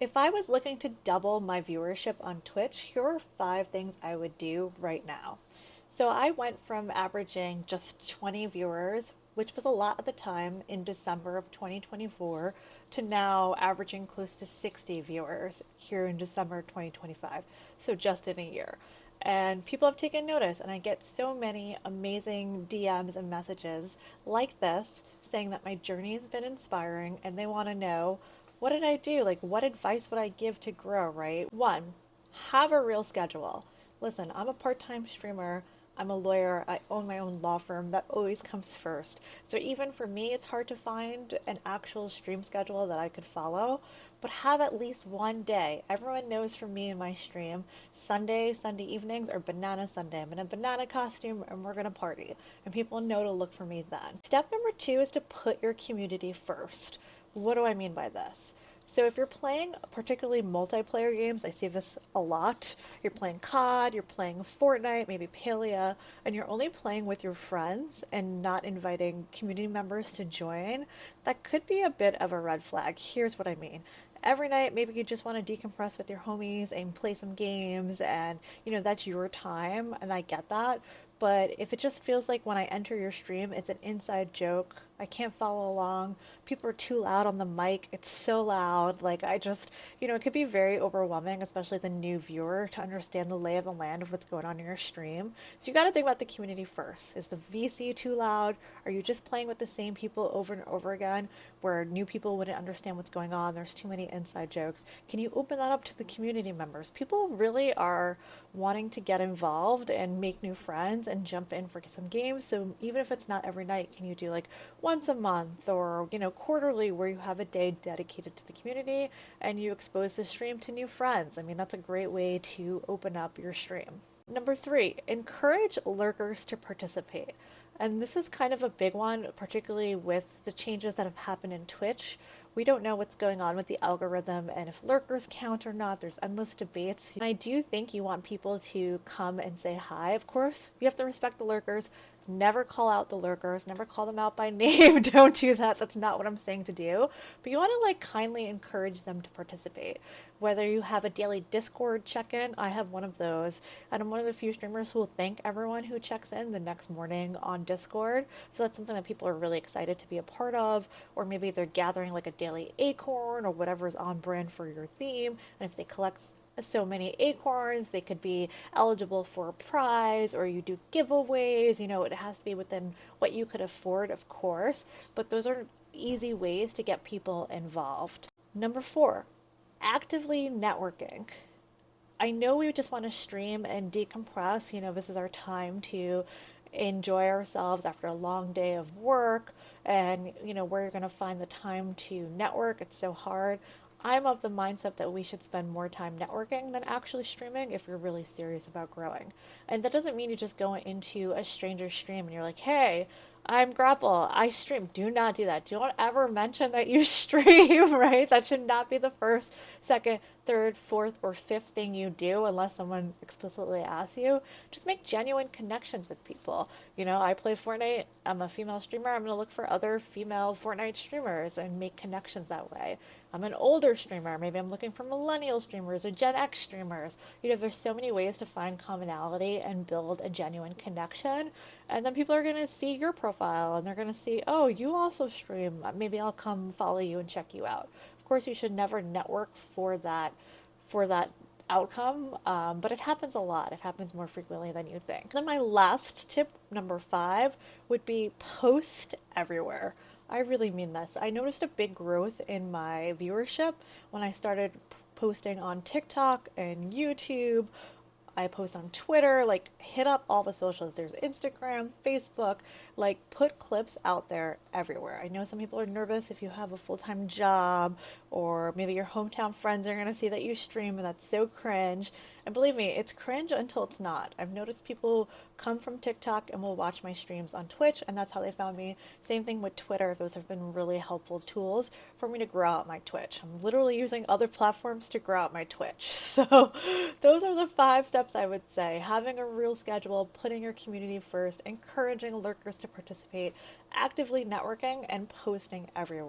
If I was looking to double my viewership on Twitch, here are 5 things I would do right now. So I went from averaging just 20 viewers, which was a lot at the time in December of 2024, to now averaging close to 60 viewers here in December 2025. So just in a year. And people have taken notice, and I get so many amazing DMs and messages like this saying that my journey has been inspiring and they want to know, what did I do? Like, what advice would I give to grow, right? One, have a real schedule. Listen, I'm a part time streamer. I'm a lawyer. I own my own law firm. That always comes first. So, even for me, it's hard to find an actual stream schedule that I could follow, but have at least one day. Everyone knows for me in my stream, Sunday evenings are Banana Sunday. I'm in a banana costume and we're going to party. And people know to look for me then. Step number 2 is to put your community first. What do I mean by this? So if you're playing particularly multiplayer games, I see this a lot. You're playing COD, you're playing Fortnite, maybe Palia, and you're only playing with your friends and not inviting community members to join, that could be a bit of a red flag. Here's what I mean. Every night, maybe you just want to decompress with your homies and play some games, and that's your time, and I get that. But if it just feels like when I enter your stream, it's an inside joke, I can't follow along, people are too loud on the mic, it's so loud, like I just, it could be very overwhelming, especially as a new viewer, to understand the lay of the land of what's going on in your stream. So you got to think about the community first. Is the VC too loud? Are you just playing with the same people over and over again where new people wouldn't understand what's going on? There's too many inside jokes. Can you open that up to the community members? People really are wanting to get involved and make new friends and jump in for some games. So even if it's not every night, can you do like once a month or, quarterly, where you have a day dedicated to the community and you expose the stream to new friends? I mean, that's a great way to open up your stream. Number 3, encourage lurkers to participate. And this is kind of a big one, particularly with the changes that have happened in Twitch. We don't know what's going on with the algorithm and if lurkers count or not. There's endless debates. And I do think you want people to come and say hi. Of course, you have to respect the lurkers. Never call out the lurkers, never call them out by name. Don't do that. That's not what I'm saying to do. But you want to like kindly encourage them to participate. Whether you have a daily Discord check-in, I have one of those, and I'm one of the few streamers who will thank everyone who checks in the next morning on Discord. So that's something that people are really excited to be a part of, or maybe they're gathering like a daily acorn or whatever is on brand for your theme. And if they collect so many acorns, they could be eligible for a prize, or you do giveaways. It has to be within what you could afford, of course, but those are easy ways to get people involved. Number 4, actively networking. I know we just want to stream and decompress. This is our time to enjoy ourselves after a long day of work, and where you're going to find the time to network. It's so hard. I'm of the mindset that we should spend more time networking than actually streaming if you're really serious about growing. And that doesn't mean you just go into a stranger's stream and you're like, hey, I'm Grapple, I stream. Do not do that. Don't ever mention that you stream, right? That should not be the first, second, third, fourth, or fifth thing you do unless someone explicitly asks you. Just make genuine connections with people. I play Fortnite, I'm a female streamer, I'm going to look for other female Fortnite streamers and make connections that way. I'm an older streamer, maybe I'm looking for millennial streamers or Gen X streamers. There's so many ways to find commonality and build a genuine connection. And then people are going to see your profile and they're going to see, oh, you also stream. Maybe I'll come follow you and check you out. Of course, you should never network for that outcome, but it happens a lot. It happens more frequently than you think. Then my last tip, number 5, would be post everywhere. I really mean this. I noticed a big growth in my viewership when I started posting on TikTok and YouTube. I post on Twitter, like hit up all the socials. There's Instagram, Facebook, like put clips out there everywhere. I know some people are nervous if you have a full-time job, or maybe your hometown friends are going to see that you stream and that's so cringe. And believe me, it's cringe until it's not. I've noticed people come from TikTok and will watch my streams on Twitch, and that's how they found me. Same thing with Twitter. Those have been really helpful tools for me to grow out my Twitch. I'm literally using other platforms to grow out my Twitch. So those are the 5 steps I would say. Having a real schedule, putting your community first, encouraging lurkers to participate, actively networking, and posting everywhere.